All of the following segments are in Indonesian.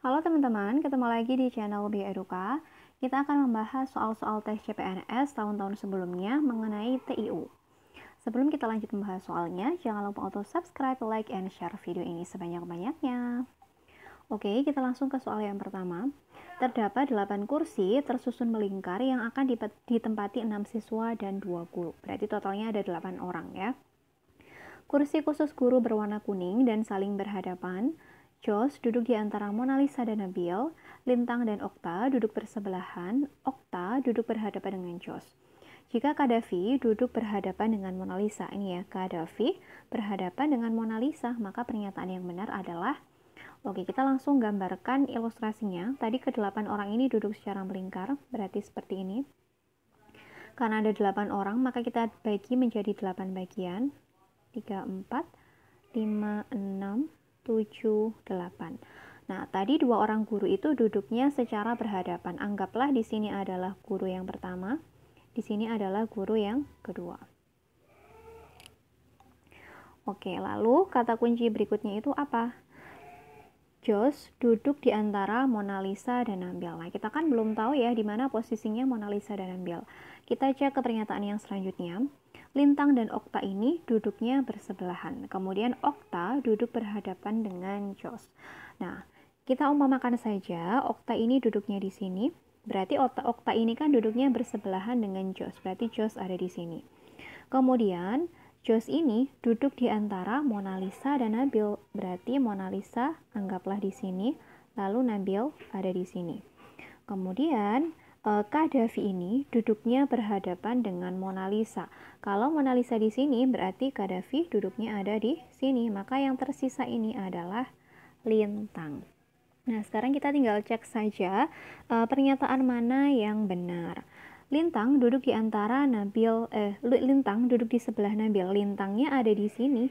Halo teman-teman, ketemu lagi di channel Bioeduka. Kita akan membahas soal-soal tes CPNS tahun-tahun sebelumnya mengenai TIU. Sebelum kita lanjut membahas soalnya, jangan lupa untuk subscribe, like, and share video ini sebanyak-banyaknya. Oke, kita langsung ke soal yang pertama. Terdapat 8 kursi tersusun melingkar yang akan ditempati 6 siswa dan 2 guru. Berarti totalnya ada 8 orang ya. Kursi khusus guru berwarna kuning dan saling berhadapan. Jos duduk di antara Mona Lisa dan Nabil, Lintang dan Okta duduk bersebelahan, Okta duduk berhadapan dengan Jos. Jika Kadafi duduk berhadapan dengan Mona Lisa, ini ya, Kadafi berhadapan dengan Mona Lisa, maka pernyataan yang benar adalah, oke, kita langsung gambarkan ilustrasinya. Tadi ke-8 orang ini duduk secara melingkar, berarti seperti ini. Karena ada 8 orang, maka kita bagi menjadi 8 bagian. 3, 4, 5, 6, 7, 8. Nah, tadi 2 orang guru itu duduknya secara berhadapan. Anggaplah di sini adalah guru yang pertama, di sini adalah guru yang kedua. Oke, lalu kata kunci berikutnya itu apa? Jos duduk di antara Mona Lisa dan Nabil. Nah, kita kan belum tahu ya di mana posisinya Mona Lisa dan Nabil. Kita cek ke pernyataan yang selanjutnya. Lintang dan Okta ini duduknya bersebelahan. Kemudian Okta duduk berhadapan dengan Jos. Nah, kita umpamakan saja Okta ini duduknya di sini. Berarti Okta ini kan duduknya bersebelahan dengan Jos. Berarti Jos ada di sini. Kemudian Jos ini duduk di antara Mona Lisa dan Nabil. Berarti Mona Lisa anggaplah di sini, lalu Nabil ada di sini. Kemudian Kadafi ini duduknya berhadapan dengan Mona Lisa. Kalau Mona Lisa di sini, berarti Kadafi duduknya ada di sini. Maka yang tersisa ini adalah Lintang. Nah, sekarang kita tinggal cek saja pernyataan mana yang benar. Lintang duduk di antara Lintang duduk di sebelah Nabil. Lintangnya ada di sini.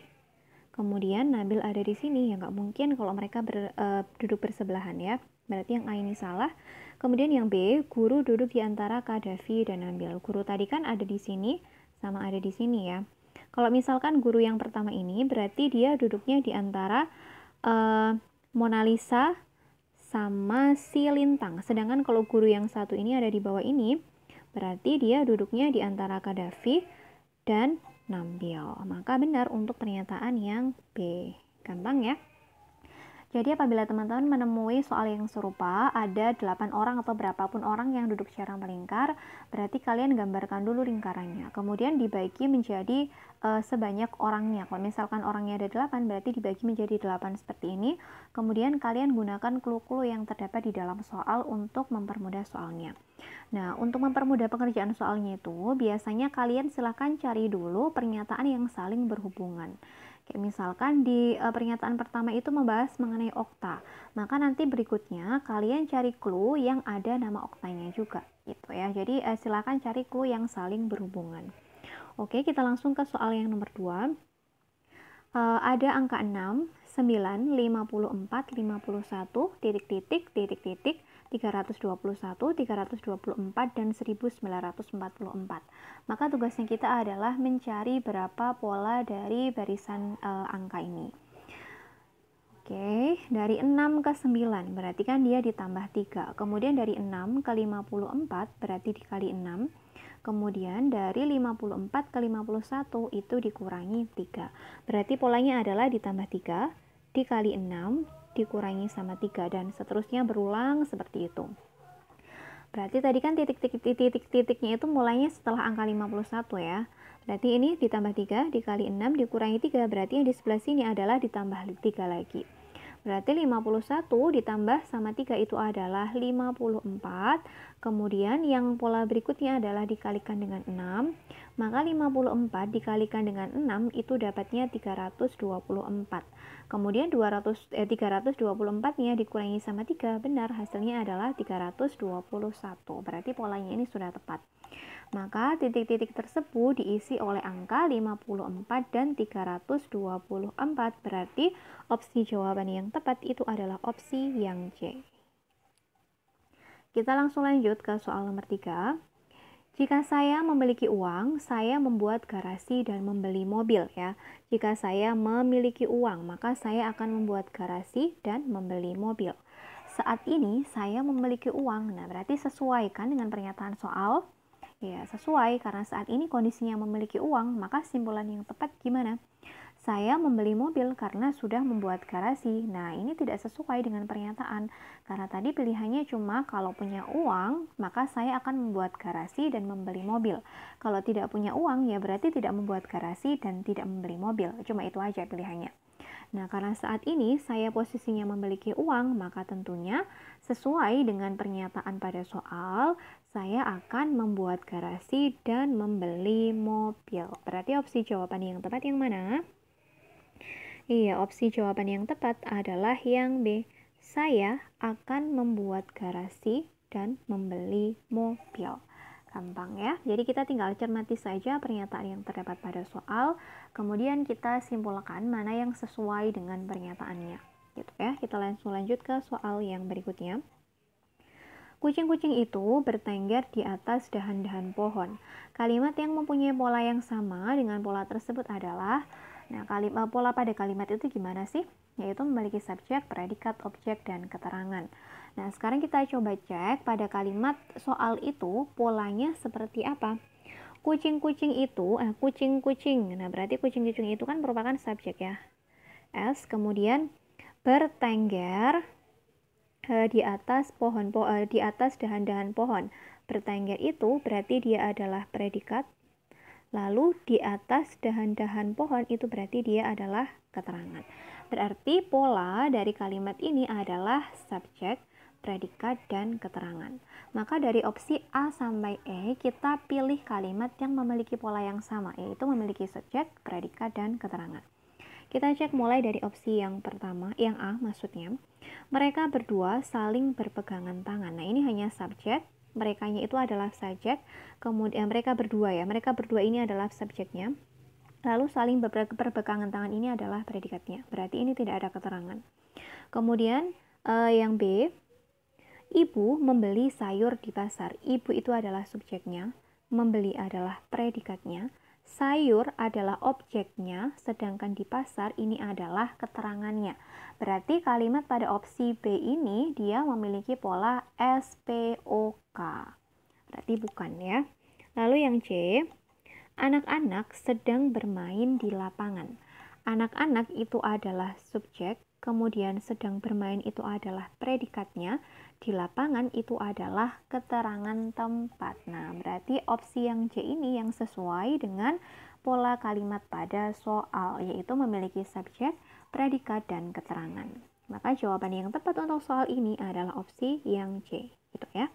Kemudian Nabil ada di sini. Ya nggak mungkin kalau mereka duduk bersebelahan ya. Berarti yang A ini salah. Kemudian yang B, guru duduk di antara Kadafi dan Nabil. Guru tadi kan ada di sini sama ada di sini ya. Kalau misalkan guru yang pertama ini berarti dia duduknya di antara Mona Lisa sama si Lintang. Sedangkan kalau guru yang satu ini ada di bawah ini, berarti dia duduknya di antara Kadafi dan Nabil. Maka benar untuk pernyataan yang B. Gampang ya. Jadi apabila teman-teman menemui soal yang serupa, ada 8 orang atau berapapun orang yang duduk secara melingkar, berarti kalian gambarkan dulu lingkarannya. Kemudian dibagi menjadi sebanyak orangnya. Kalau misalkan orangnya ada 8, berarti dibagi menjadi 8 seperti ini. Kemudian kalian gunakan clue-clue yang terdapat di dalam soal untuk mempermudah soalnya. Nah, untuk mempermudah pengerjaan soalnya itu, biasanya kalian silahkan cari dulu pernyataan yang saling berhubungan. Kayak misalkan di pernyataan pertama itu membahas mengenai okta, maka nanti berikutnya kalian cari clue yang ada nama oktanya juga, gitu ya. Jadi silakan cari clue yang saling berhubungan. Oke, kita langsung ke soal yang nomor 2. Ada angka 6, 9, 54, 51, titik-titik, titik-titik, 321, 324, dan 1944. Maka tugasnya kita adalah mencari berapa pola dari barisan angka ini. Oke, dari 6 ke 9 berarti kan dia ditambah 3. Kemudian dari 6 ke 54 berarti dikali 6. Kemudian dari 54 ke 51 itu dikurangi 3. Berarti polanya adalah ditambah 3, dikali 6, dikurangi sama 3, dan seterusnya berulang seperti itu. Berarti tadi kan titik-titiknya itu mulainya setelah angka 51 ya. Berarti ini ditambah 3, dikali 6, dikurangi 3. Berarti yang di sebelah sini adalah ditambah 3 lagi. Berarti 51 ditambah sama 3 itu adalah 54. Kemudian yang pola berikutnya adalah dikalikan dengan 6. Maka 54 dikalikan dengan 6 itu dapatnya 324. Kemudian 324-nya dikurangi sama 3, benar hasilnya adalah 321. Berarti polanya ini sudah tepat. Maka titik-titik tersebut diisi oleh angka 54 dan 324. Berarti opsi jawaban yang tepat itu adalah opsi yang C. Kita langsung lanjut ke soal nomor 3. Jika saya memiliki uang, saya membuat garasi dan membeli mobil ya. Jika saya memiliki uang, maka saya akan membuat garasi dan membeli mobil. saat ini saya memiliki uang. Nah, berarti sesuai kan dengan pernyataan soal? Ya, sesuai karena saat ini kondisinya memiliki uang, maka simpulan yang tepat gimana? Saya membeli mobil karena sudah membuat garasi. Nah, ini tidak sesuai dengan pernyataan. Karena tadi pilihannya cuma kalau punya uang, maka saya akan membuat garasi dan membeli mobil. Kalau tidak punya uang, ya berarti tidak membuat garasi dan tidak membeli mobil. Cuma itu aja pilihannya. Nah, karena saat ini saya posisinya memiliki uang, maka tentunya sesuai dengan pernyataan pada soal, saya akan membuat garasi dan membeli mobil. Berarti opsi jawaban yang tepat yang mana? Iya, opsi jawaban yang tepat adalah yang B. Saya akan membuat garasi dan membeli mobil. Gampang ya. Jadi kita tinggal cermati saja pernyataan yang terdapat pada soal, kemudian kita simpulkan mana yang sesuai dengan pernyataannya. Gitu ya. Kita langsung lanjut ke soal yang berikutnya. Kucing-kucing itu bertengger di atas dahan-dahan pohon. Kalimat yang mempunyai pola yang sama dengan pola tersebut adalah, nah, pola pada kalimat itu gimana sih? Yaitu memiliki subjek, predikat, objek, dan keterangan. Nah, sekarang kita coba cek pada kalimat soal itu polanya seperti apa. Kucing-kucing itu, kucing-kucing. Nah, berarti kucing-kucing itu kan merupakan subjek ya. S, kemudian bertengger di atas di atas dahan-dahan pohon. Bertengger itu berarti dia adalah predikat. Lalu di atas dahan-dahan pohon itu berarti dia adalah keterangan. Berarti pola dari kalimat ini adalah subjek, predikat, dan keterangan. Maka dari opsi A sampai E kita pilih kalimat yang memiliki pola yang sama, yaitu memiliki subjek, predikat, dan keterangan. Kita cek mulai dari opsi yang pertama, yang A maksudnya. Mereka berdua saling berpegangan tangan. Nah, ini hanya subjek. Merekanya itu adalah subjek, kemudian mereka berdua ini adalah subjeknya, lalu saling berpegangan tangan ini adalah predikatnya, berarti ini tidak ada keterangan. Kemudian yang B, ibu membeli sayur di pasar. Ibu itu adalah subjeknya, membeli adalah predikatnya, sayur adalah objeknya, sedangkan di pasar ini adalah keterangannya. Berarti kalimat pada opsi B ini dia memiliki pola SPOK. Berarti bukan ya. Lalu yang C, anak-anak sedang bermain di lapangan. Anak-anak itu adalah subjek, kemudian sedang bermain itu adalah predikatnya, di lapangan itu adalah keterangan tempat. Nah, berarti opsi yang C ini yang sesuai dengan pola kalimat pada soal, yaitu memiliki subjek, predikat, dan keterangan. Maka jawaban yang tepat untuk soal ini adalah opsi yang C. Gitu ya.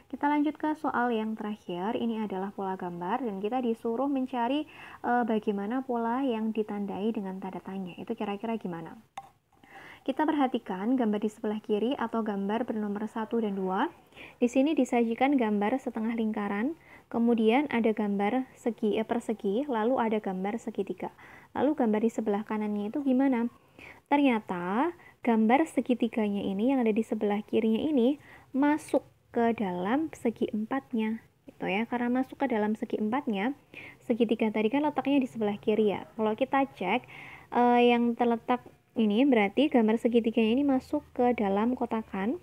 Kita lanjut ke soal yang terakhir. Ini adalah pola gambar dan kita disuruh mencari bagaimana pola yang ditandai dengan tanda tanya. Itu kira-kira gimana? Kita perhatikan gambar di sebelah kiri atau gambar bernomor 1 dan 2. Di sini disajikan gambar setengah lingkaran, kemudian ada gambar persegi, lalu ada gambar segitiga. Lalu gambar di sebelah kanannya itu gimana? Ternyata gambar segitiganya ini yang ada di sebelah kirinya ini masuk ke dalam segi empatnya. Gitu ya, karena masuk ke dalam segi empatnya, segitiga tadi kan letaknya di sebelah kiri ya. Kalau kita cek yang terletak ini berarti gambar segitiganya ini masuk ke dalam kotakan.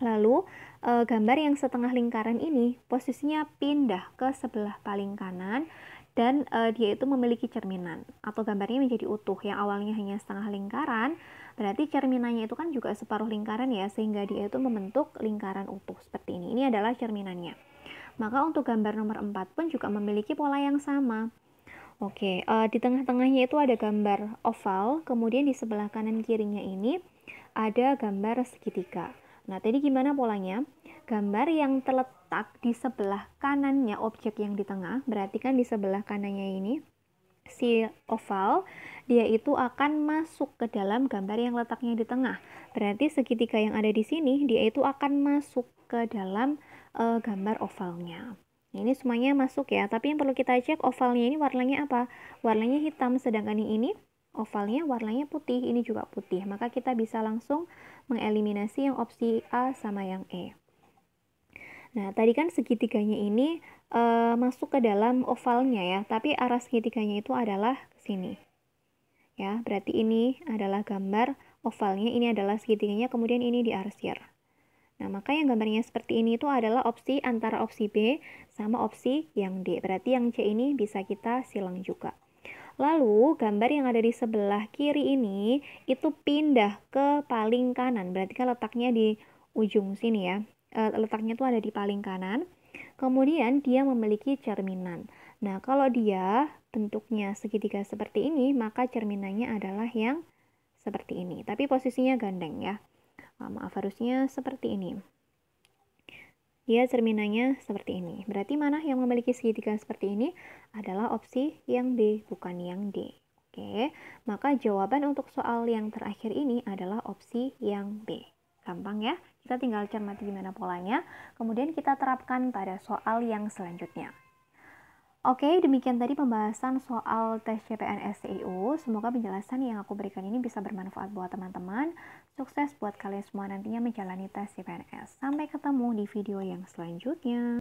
Lalu gambar yang setengah lingkaran ini posisinya pindah ke sebelah paling kanan dan dia itu memiliki cerminan atau gambarnya menjadi utuh. Yang awalnya hanya setengah lingkaran, berarti cerminannya itu kan juga separuh lingkaran ya, sehingga dia itu membentuk lingkaran utuh seperti ini. Ini adalah cerminannya. Maka untuk gambar nomor 4 pun juga memiliki pola yang sama. Oke, di tengah-tengahnya itu ada gambar oval, kemudian di sebelah kanan kirinya ini ada gambar segitiga. Nah, tadi gimana polanya? Gambar yang terletak di sebelah kanannya objek yang di tengah, berarti kan di sebelah kanannya ini si oval, dia itu akan masuk ke dalam gambar yang letaknya di tengah. Berarti segitiga yang ada di sini, dia itu akan masuk ke dalam gambar ovalnya. Ini semuanya masuk ya, tapi yang perlu kita cek ovalnya ini warnanya apa? Warnanya hitam, sedangkan ini ovalnya warnanya putih, ini juga putih. Maka kita bisa langsung mengeliminasi yang opsi A sama yang E. Nah, tadi kan segitiganya ini masuk ke dalam ovalnya ya, tapi arah segitiganya itu adalah ke sini. Ya, berarti ini adalah gambar ovalnya, ini adalah segitiganya, kemudian ini diarsir. Nah, maka yang gambarnya seperti ini itu adalah opsi antara opsi B sama opsi yang D. Berarti yang C ini bisa kita silang juga. Lalu, gambar yang ada di sebelah kiri ini itu pindah ke paling kanan. Berarti kan letaknya di ujung sini ya. Letaknya itu ada di paling kanan. Kemudian dia memiliki cerminan. Nah, kalau dia bentuknya segitiga seperti ini, maka cerminannya adalah yang seperti ini. Tapi posisinya gandeng ya. Maaf, harusnya seperti ini. Dia cerminannya seperti ini. Berarti mana yang memiliki segitiga seperti ini adalah opsi yang B, bukan yang D. Oke, maka jawaban untuk soal yang terakhir ini adalah opsi yang B. Gampang ya? Kita tinggal cermati gimana polanya, kemudian kita terapkan pada soal yang selanjutnya. Oke, demikian tadi pembahasan soal tes CPNS TIU. Semoga penjelasan yang aku berikan ini bisa bermanfaat buat teman-teman. Sukses buat kalian semua nantinya menjalani tes CPNS. Sampai ketemu di video yang selanjutnya.